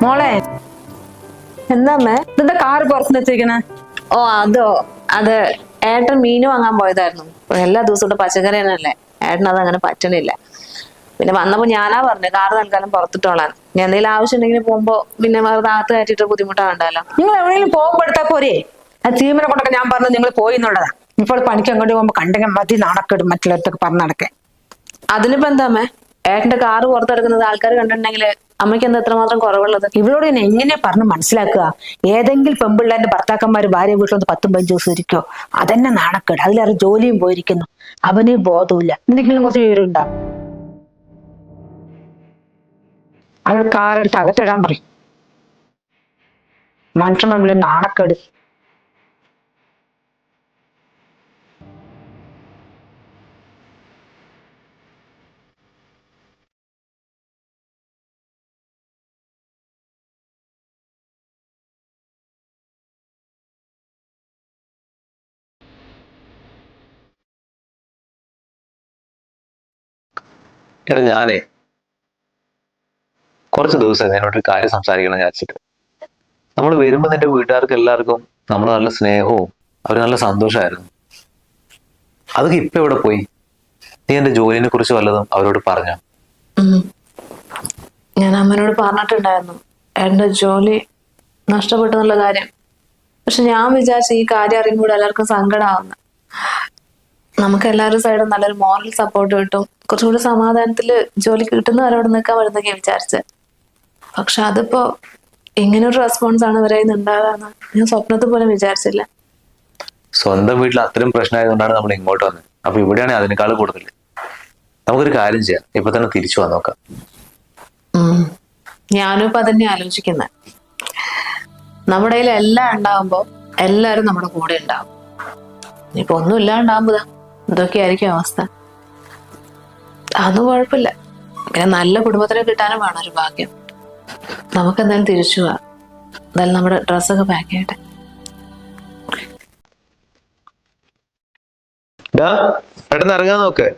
മോളെ എന്താമ്മേ ഇതെന്താ കാറ് പുറത്ത് നിർത്തിയിരിക്കണേ? ഓ അതോ അത് ഏട്ടൻ മീന് വാങ്ങാൻ പോയതായിരുന്നു. എല്ലാ ദിവസവും പച്ചക്കറി തന്നെയല്ലേ, ഏട്ടൻ അത് അങ്ങനെ പറ്റണില്ല. പിന്നെ വന്നപ്പോ ഞാനാ പറഞ്ഞു കാറ് തൽക്കാലം പുറത്തിട്ടോളാൻ, ഞാൻ എന്തെങ്കിലും ആവശ്യം ഉണ്ടെങ്കിൽ പോകുമ്പോ പിന്നെ വെറുതെ അകത്ത് കയറ്റിട്ട് ബുദ്ധിമുട്ടാണ്ടല്ലോ. നിങ്ങൾ എവിടെയെങ്കിലും പോകുമ്പോ എടുത്താ പോരേ? ആ തീമനെ കൊണ്ടൊക്കെ ഞാൻ പറഞ്ഞു നിങ്ങൾ പോയി എന്നുള്ളതാ. ഇപ്പോൾ പണിക്ക് അങ്ങോട്ട് പോകുമ്പോ കണ്ടെങ്കിൽ മതി നാണക്കേട് മറ്റുള്ളവർക്ക് പറഞ്ഞു നടക്കേ. അതിനിപ്പോ എന്താ അമ്മേ, ഏട്ടന്റെ കാറ് പുറത്തെടുക്കുന്നത് ആൾക്കാർ കണ്ടിട്ടുണ്ടെങ്കിൽ അമ്മയ്ക്ക് എന്താ എത്രമാത്രം കുറവുള്ളത്? ഇവളോട് ഞാൻ എങ്ങനെ പറഞ്ഞ് മനസ്സിലാക്കുക? ഏതെങ്കിലും പെമ്പിള്ളേന്റെ ഭർത്താക്കന്മാര് ഭാര്യ വീട്ടിലൊന്ന് 10-15 ദിവസം ഇരിക്കോ? അതന്നെ നാണക്കേട്. അതിലേറെ ജോലിയും പോയിരിക്കുന്നു. അവന് ബോധമില്ല. എന്തെങ്കിലും കുറച്ച് വിവരമുണ്ടോ? അവൾ കാറെടുത്ത് അകത്തിടാൻ പറയും. മനുഷ്യൻ മുമ്പിൽ നാണക്കേട്. എടാ ഞാനേ കുറച്ച് ദിവസം എന്നോടൊരു കാര്യം സംസാരിക്കണം വിചാരിച്ചിട്ട്. നമ്മൾ വരുമ്പോ നിന്റെ വീട്ടുകാർക്ക് എല്ലാവർക്കും നമ്മൾ നല്ല സ്നേഹവും അവർ നല്ല സന്തോഷമായിരുന്നു. അതൊക്കെ ഇപ്പൊ എവിടെ പോയി? നീ എന്റെ ജോലിനെ കുറിച്ച് വല്ലതും അവരോട് പറഞ്ഞോ? ഞാൻ അമ്മനോട് പറഞ്ഞിട്ടുണ്ടായിരുന്നു ഏട്ടന്റെ ജോലി നഷ്ടപ്പെട്ടു എന്നുള്ള കാര്യം. പക്ഷെ ഞാൻ വിചാരിച്ചു ഈ കാര്യം അറിയുമ്പോൾ എല്ലാവർക്കും സങ്കടമാവുന്നു. നമുക്ക് എല്ലാവരും സൈഡും നല്ലൊരു മോറൽ സപ്പോർട്ട് കിട്ടും, കുറച്ചുകൂടി സമാധാനത്തില് ജോലി കിട്ടുന്നവരോട് നിൽക്കാൻ വരുന്നൊക്കെ വിചാരിച്ചത്. പക്ഷെ അതിപ്പോ ഇങ്ങനൊരു റെസ്പോൺസ് ആണ് ഇവരെ ഉണ്ടാകാന്ന് ഞാൻ സ്വപ്നത്തിൽ പോലും വിചാരിച്ചില്ല. സ്വന്തം വീട്ടിൽ അത്രയും പ്രശ്നമായതുകൊണ്ടാണ് നമ്മൾ ഇങ്ങോട്ട് വന്നത്. അപ്പൊ ഇവിടെയാണെങ്കിൽ അതിനേക്കാൾ കൂടുതൽ. നമുക്കൊരു കാര്യം ചെയ്യാം, ഇപ്പൊ തന്നെ തിരിച്ചു വന്ന് നോക്കാം. ഞാനും ഇപ്പൊ അതന്നെ ആലോചിക്കുന്നത്. നമ്മുടെ കയ്യിൽ എല്ലാം ഉണ്ടാവുമ്പോ എല്ലാരും നമ്മുടെ കൂടെ ഉണ്ടാവും. ഇപ്പൊ ഒന്നും ഇല്ലാണ്ടാവുമ്പോ ഇതൊക്കെയായിരിക്കും അവസ്ഥ. അതൊന്നും കുഴപ്പമില്ല. പിന്നെ നല്ല കുടുംബത്തിനെ കിട്ടാനും വേണം ഒരു ഭാഗ്യം. നമുക്ക് എന്തായാലും തിരിച്ചു പോവാം. എന്തായാലും നമ്മുടെ ഡ്രസ്സൊക്കെ പാക്ക് ചെയ്യട്ടെ. പെട്ടെന്ന് ഇറങ്ങാൻ നോക്ക്.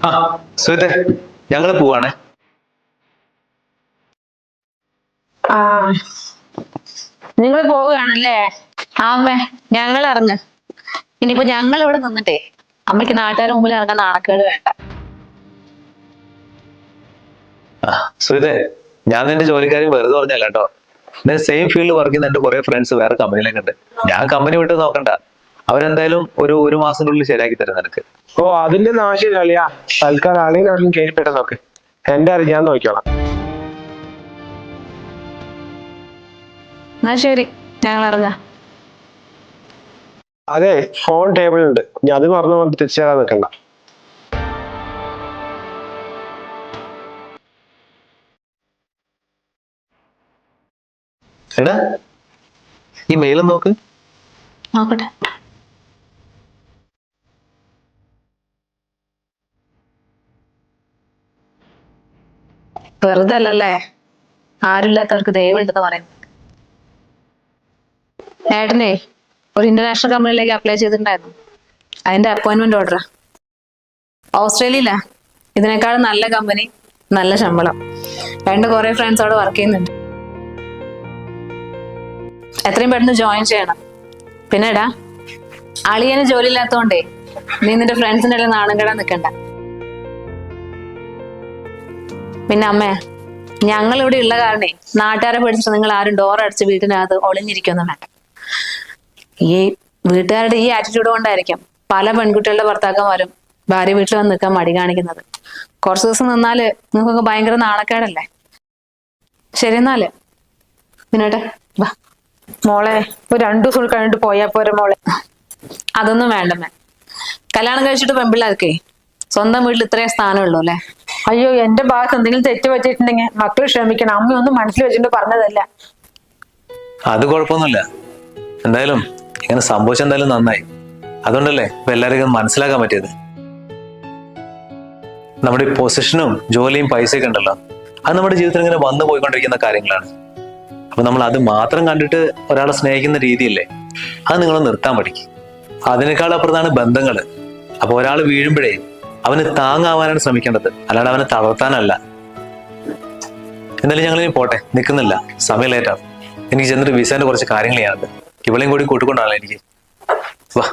ആ സുഹൃത്തെ, ഞങ്ങള് പോവാണേ. നിങ്ങൾ പോവുകയാണല്ലേ? അമ്മേ ഞങ്ങൾ ഇറങ്ങ്. ഇനിയിപ്പോ ഞങ്ങൾ ഇവിടെ നിന്നിട്ടേ അമ്മയ്ക്ക് നാട്ടുകാരുടെ മുമ്പിൽ ഇറങ്ങാൻ നാണക്കേട് വേണ്ട. സുഹൃത്തെ, ഞാൻ നിന്റെ ജോലിക്കാരി വെറുതെ പറഞ്ഞല്ല കേട്ടോ. എന്റെ സെയിം ഫീൽഡ് വർക്ക് ചെയ്യുന്ന എന്റെ കുറെ ഫ്രണ്ട്സ് വേറെ കമ്പനിയിലൊക്കെ ഉണ്ട്. ഞാൻ കമ്പനി വിട്ട് നോക്കണ്ട, അവരെന്തായാലും ഒരു മാസത്തിനുള്ളിൽ ശരിയാക്കി തരും നിനക്ക്. ഓ അതിന്റെ ആവശ്യമില്ല. തൽക്കാലം ആളെയും കയറിപ്പെട്ട നോക്ക്. എന്റെ അറിയാൻ ഞാൻ നോക്കിക്കോളാം. എന്നാ ശരി, ഞങ്ങൾ ഇറങ്ങാം. അതെ, ഫോൺ ടേബിളുണ്ട്. ഞാൻ അത് മറന്നു കൊണ്ട് തിരിച്ചു തരാൻ നിൽക്കണ്ട. എടാ ഈ മെയിലും നോക്ക്. നോക്കട്ടെ. വെറുതെ അല്ലല്ലേ ആരുമില്ലാത്തവർക്ക് ദൈവമുണ്ടെന്ന് പറയുന്നത്. ഏട്ടനെ ഒരു ഇന്റർനാഷണൽ കമ്പനിയിലേക്ക് അപ്ലൈ ചെയ്തിട്ടുണ്ടായിരുന്നു. അതിന്റെ അപ്പോയിന്റ്മെന്റ് ഓർഡർ ഓസ്ട്രേലിയയിലാ. ഇതിനേക്കാളും നല്ല കമ്പനി, നല്ല ശമ്പളം. ഏട്ടൻ്റെ കുറെ ഫ്രണ്ട്സ് അവിടെ വർക്ക് ചെയ്യുന്നുണ്ട്. എത്രയും പെട്ടെന്ന് ജോയിൻ ചെയ്യണം. പിന്നെ എടാ, അളിയന് ജോലി ഇല്ലാത്തതുകൊണ്ടേ നീ നിന്റെ ഫ്രണ്ട്സിന്റെ എല്ലാം നാണം കെടാൻ നിൽക്കണ്ട. പിന്നെ അമ്മേ, ഞങ്ങൾ ഇവിടെ ഉള്ള കാരണേ നാട്ടുകാരെ പേടിച്ചിട്ട് നിങ്ങൾ ആരും ഡോർ അടിച്ച് വീട്ടിനകത്ത് ഒളിഞ്ഞിരിക്കൊന്നും വേണ്ട. ഈ വീട്ടുകാരുടെ ഈ ആറ്റിറ്റ്യൂഡ് കൊണ്ടായിരിക്കും പല പെൺകുട്ടികളുടെ ഭർത്താക്കന്മാരും ഭാര്യ വീട്ടിൽ വന്ന് നിൽക്കാൻ മടി കാണിക്കുന്നത്. കുറച്ച് ദിവസം നിന്നാല് നിങ്ങൾക്കൊക്കെ ഭയങ്കര നാണക്കേടല്ലേ. ശരി എന്നാല് പിന്നോട്ടെ വാ. മോളെ ഒരു 2 ദിവസം കഴിഞ്ഞിട്ട് പോയാ പോരെ മോളെ? അതൊന്നും വേണ്ടമ്മേ. കല്യാണം കഴിച്ചിട്ട് പെൺപിള്ളേർക്കേ സ്വന്തം വീട്ടിൽ ഇത്രയും സ്ഥാനമുള്ളൂ അല്ലേ. അയ്യോ, എന്റെ ഭാഗത്ത് എന്തെങ്കിലും തെറ്റ് പറ്റിയിട്ടുണ്ടെങ്കിൽ മക്കള് ക്ഷമിക്കണം. അമ്മയൊന്നും മനസ്സിൽ വെച്ചിട്ട് പറഞ്ഞതല്ല. അത് കുഴപ്പമൊന്നുമില്ല. എന്തായാലും ഇങ്ങനെ സംഭവിച്ച എന്തായാലും നന്നായി. അതുകൊണ്ടല്ലേ ഇപ്പൊ എല്ലാവർക്കും മനസ്സിലാക്കാൻ പറ്റിയത്. നമ്മുടെ ഈ പൊസിഷനും ജോലിയും പൈസയൊക്കെ ഉണ്ടല്ലോ, അത് നമ്മുടെ ജീവിതത്തിൽ ഇങ്ങനെ വന്നു പോയിക്കൊണ്ടിരിക്കുന്ന കാര്യങ്ങളാണ്. അപ്പൊ നമ്മൾ അത് മാത്രം കണ്ടിട്ട് ഒരാളെ സ്നേഹിക്കുന്ന രീതിയില്ലേ, അത് നിങ്ങൾ നിർത്താൻ പഠിക്കും. അതിനേക്കാൾ അപ്പുറത്താണ് ബന്ധങ്ങള്. അപ്പൊ ഒരാൾ വീഴുമ്പോഴേ അവന് താങ്ങാവാനാണ് ശ്രമിക്കേണ്ടത്, അല്ലാണ്ട് അവനെ തളർത്താനല്ല. എന്നാലും ഞങ്ങളിനി പോട്ടെ, നിൽക്കുന്നില്ല, സമയം ലേറ്റാവും. എനിക്ക് ചെന്നിട്ട് വിസേന്റെ കുറച്ച് കാര്യങ്ങൾ ചെയ്യാനുണ്ട്. ഇവളെയും കൂടി കൂട്ടിക്കൊണ്ടാണല്ലോ എനിക്ക്. വാ.